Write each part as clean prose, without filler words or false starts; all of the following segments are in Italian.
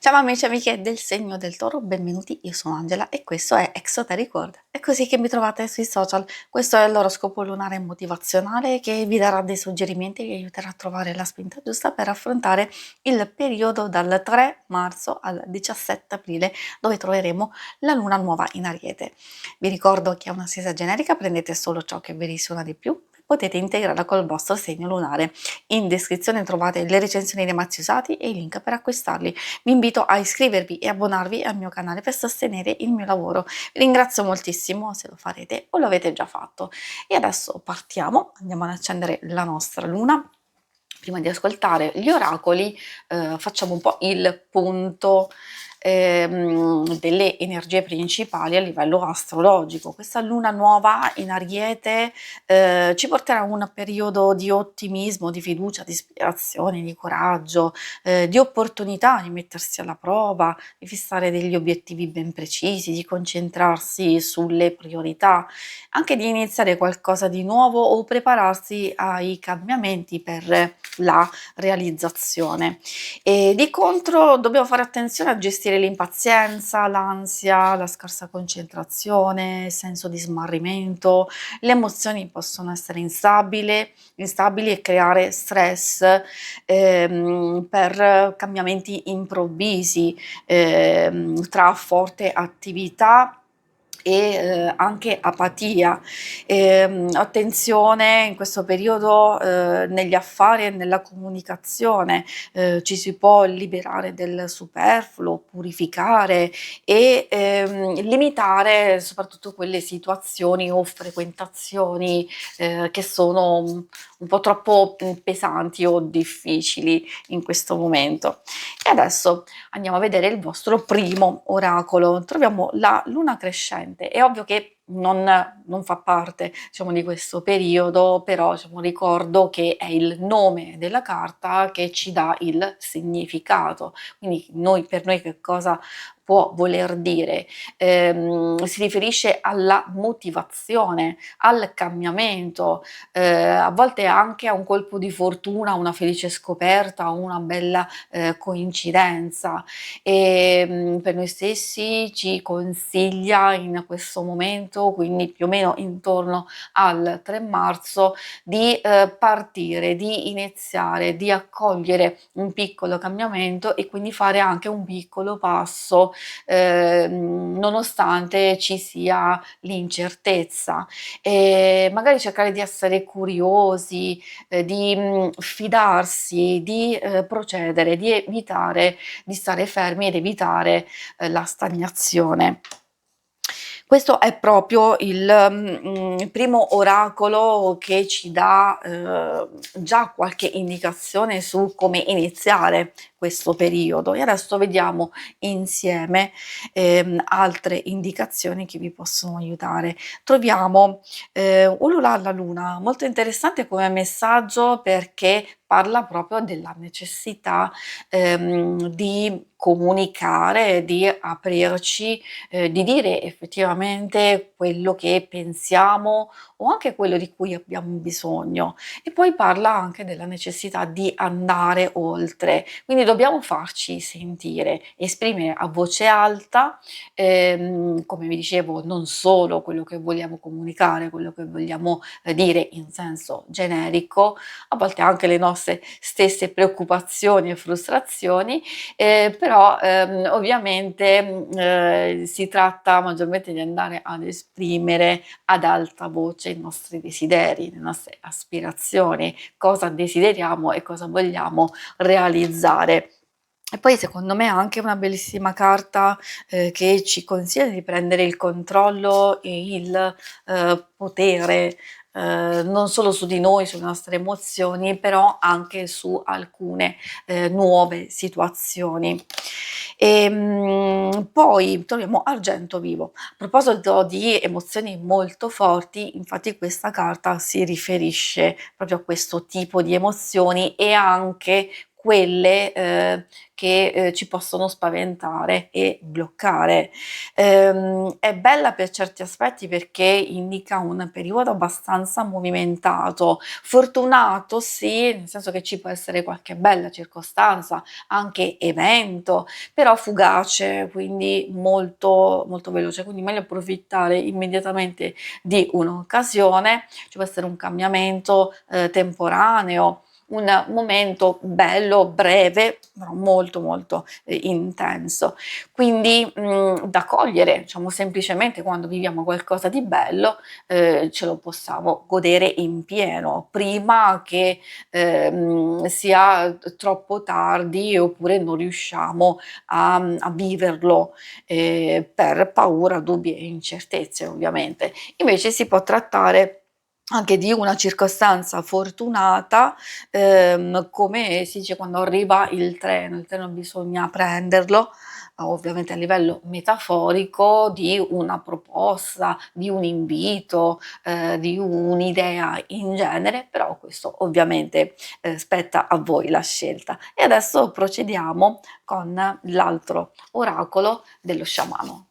Ciao amici e amiche del segno del toro, benvenuti, io sono Angela e questo è Exoteric World. È così che mi trovate sui social. Questo è l'oroscopo lunare motivazionale che vi darà dei suggerimenti e vi aiuterà a trovare la spinta giusta per affrontare il periodo dal 3 marzo al 17 aprile, dove troveremo la luna nuova in Ariete. Vi ricordo che è una stesa generica, prendete solo ciò che vi risuona di più, potete integrarla col vostro segno lunare. In descrizione trovate le recensioni dei mazzi usati e i link per acquistarli. Vi invito a iscrivervi e abbonarvi al mio canale per sostenere il mio lavoro. Vi ringrazio moltissimo se lo farete o lo avete già fatto. E adesso partiamo, andiamo ad accendere la nostra luna. Prima di ascoltare gli oracoli, facciamo un po' il punto delle energie principali a livello astrologico. Questa luna nuova in Ariete ci porterà a un periodo di ottimismo, di fiducia, di ispirazione, di coraggio, di opportunità di mettersi alla prova, di fissare degli obiettivi ben precisi, di concentrarsi sulle priorità, anche di iniziare qualcosa di nuovo o prepararsi ai cambiamenti per la realizzazione. E di contro dobbiamo fare attenzione a gestire l'impazienza, l'ansia, la scarsa concentrazione, il senso di smarrimento. Le emozioni possono essere instabili e creare stress per cambiamenti improvvisi tra forte attività e anche apatia. Attenzione in questo periodo negli affari e nella comunicazione, ci si può liberare del superfluo, purificare e limitare soprattutto quelle situazioni o frequentazioni che sono un po' troppo pesanti o difficili in questo momento. E adesso andiamo a vedere il vostro primo oracolo. Troviamo la luna crescente. È ovvio che non fa parte, diciamo, di questo periodo, però diciamo, ricordo che è il nome della carta che ci dà il significato. Quindi per noi che cosa può voler dire? Si riferisce alla motivazione, al cambiamento, a volte anche a un colpo di fortuna, una felice scoperta, una bella coincidenza. Per noi stessi ci consiglia in questo momento, quindi più o meno intorno al 3 marzo, di partire, di iniziare, di accogliere un piccolo cambiamento e quindi fare anche un piccolo passo nonostante ci sia l'incertezza. Magari cercare di essere curiosi, di fidarsi, di procedere, di evitare di stare fermi ed evitare la stagnazione. Questo è proprio il primo oracolo che ci dà già qualche indicazione su come iniziare questo periodo. E adesso vediamo insieme altre indicazioni che vi possono aiutare. Troviamo Ulula alla Luna, molto interessante come messaggio perché parla proprio della necessità di comunicare, di aprirci, di dire effettivamente quello che pensiamo o anche quello di cui abbiamo bisogno. E poi parla anche della necessità di andare oltre, quindi dobbiamo farci sentire, esprimere a voce alta, come vi dicevo, non solo quello che vogliamo comunicare, quello che vogliamo dire in senso generico, a volte anche le nostre stesse preoccupazioni e frustrazioni, però ovviamente si tratta maggiormente di andare ad esprimere ad alta voce i nostri desideri, le nostre aspirazioni, cosa desideriamo e cosa vogliamo realizzare. E poi secondo me anche una bellissima carta che ci consiglia di prendere il controllo e il potere non solo su di noi, sulle nostre emozioni, però anche su alcune nuove situazioni. Poi troviamo argento vivo. A proposito di emozioni molto forti, infatti questa carta si riferisce proprio a questo tipo di emozioni e anche quelle che ci possono spaventare e bloccare. È bella per certi aspetti perché indica un periodo abbastanza movimentato, fortunato sì, nel senso che ci può essere qualche bella circostanza, anche evento, però fugace, quindi molto, molto veloce, quindi meglio approfittare immediatamente di un'occasione, ci può essere un cambiamento temporaneo, un momento bello, breve, però molto molto intenso. Quindi da cogliere, diciamo semplicemente quando viviamo qualcosa di bello, ce lo possiamo godere in pieno, prima che sia troppo tardi oppure non riusciamo a viverlo per paura, dubbi e incertezze ovviamente. Invece si può trattare anche di una circostanza fortunata, come si dice quando arriva il treno bisogna prenderlo, ovviamente a livello metaforico, di una proposta, di un invito, di un'idea in genere, però questo ovviamente, spetta a voi la scelta. E adesso procediamo con l'altro oracolo dello sciamano.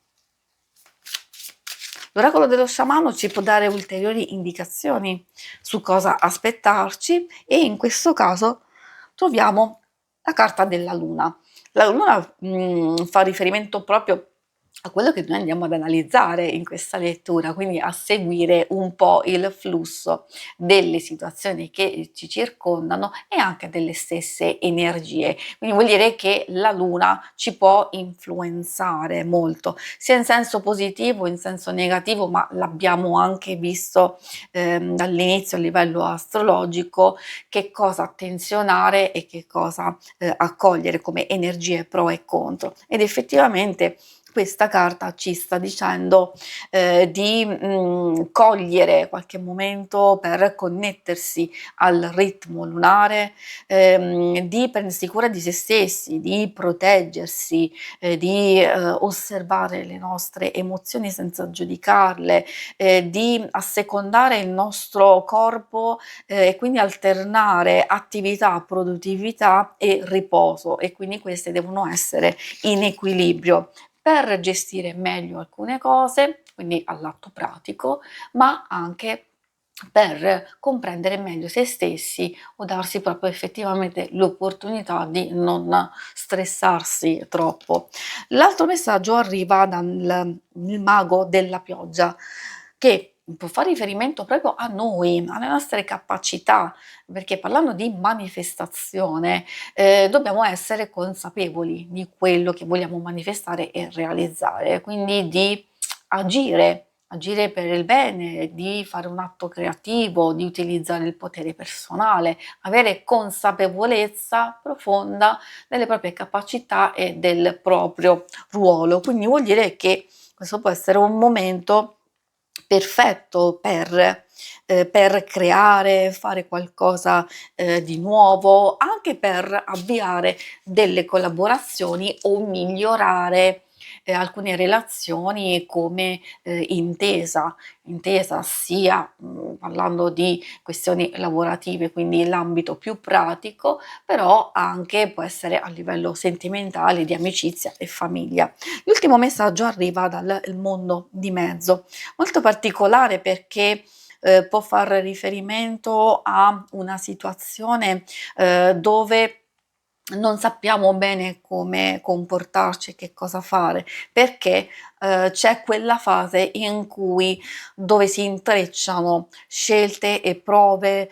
L'oracolo dello sciamano ci può dare ulteriori indicazioni su cosa aspettarci e in questo caso troviamo la carta della luna. La luna fa riferimento proprio a quello che noi andiamo ad analizzare in questa lettura, quindi a seguire un po' il flusso delle situazioni che ci circondano e anche delle stesse energie. Quindi vuol dire che la luna ci può influenzare molto, sia in senso positivo, in senso negativo, ma l'abbiamo anche visto dall'inizio a livello astrologico, che cosa attenzionare e che cosa accogliere come energie pro e contro. Ed effettivamente questa carta ci sta dicendo di cogliere qualche momento per connettersi al ritmo lunare, di prendersi cura di se stessi, di proteggersi, di osservare le nostre emozioni senza giudicarle, di assecondare il nostro corpo e quindi alternare attività, produttività e riposo e quindi queste devono essere in equilibrio per gestire meglio alcune cose, quindi all'atto pratico, ma anche per comprendere meglio se stessi o darsi proprio effettivamente l'opportunità di non stressarsi troppo. L'altro messaggio arriva dal il mago della pioggia che può fare riferimento proprio a noi, alle nostre capacità, perché parlando di manifestazione dobbiamo essere consapevoli di quello che vogliamo manifestare e realizzare, quindi di agire, agire per il bene, di fare un atto creativo, di utilizzare il potere personale, avere consapevolezza profonda delle proprie capacità e del proprio ruolo. Quindi vuol dire che questo può essere un momento perfetto per creare, fare qualcosa, di nuovo, anche per avviare delle collaborazioni o migliorare, alcune relazioni come, intesa sia, parlando di questioni lavorative, quindi l'ambito più pratico, però anche può essere a livello sentimentale, di amicizia e famiglia. L'ultimo messaggio arriva dal il mondo di mezzo, molto particolare perché può far riferimento a una situazione dove non sappiamo bene come comportarci e che cosa fare, perché c'è quella fase in cui dove si intrecciano scelte e prove,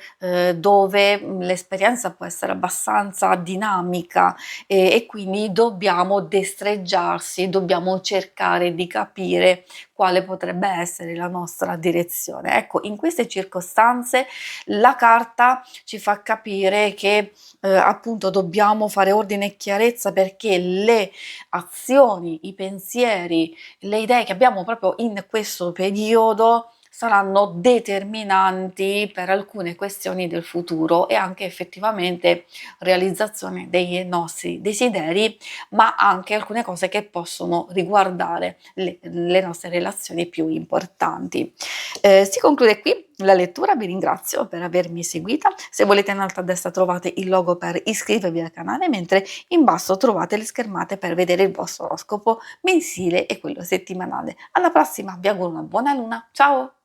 dove l'esperienza può essere abbastanza dinamica e quindi dobbiamo destreggiarsi, dobbiamo cercare di capire quale potrebbe essere la nostra direzione. Ecco, in queste circostanze la carta ci fa capire che appunto dobbiamo fare ordine e chiarezza perché le azioni, i pensieri, le idee che abbiamo proprio in questo periodo saranno determinanti per alcune questioni del futuro e anche effettivamente realizzazione dei nostri desideri, ma anche alcune cose che possono riguardare le nostre relazioni più importanti. Si conclude qui la lettura. Vi ringrazio per avermi seguita. Se volete in alto a destra trovate il logo per iscrivervi al canale, mentre in basso trovate le schermate per vedere il vostro oroscopo mensile e quello settimanale. Alla prossima, vi auguro una buona luna. Ciao!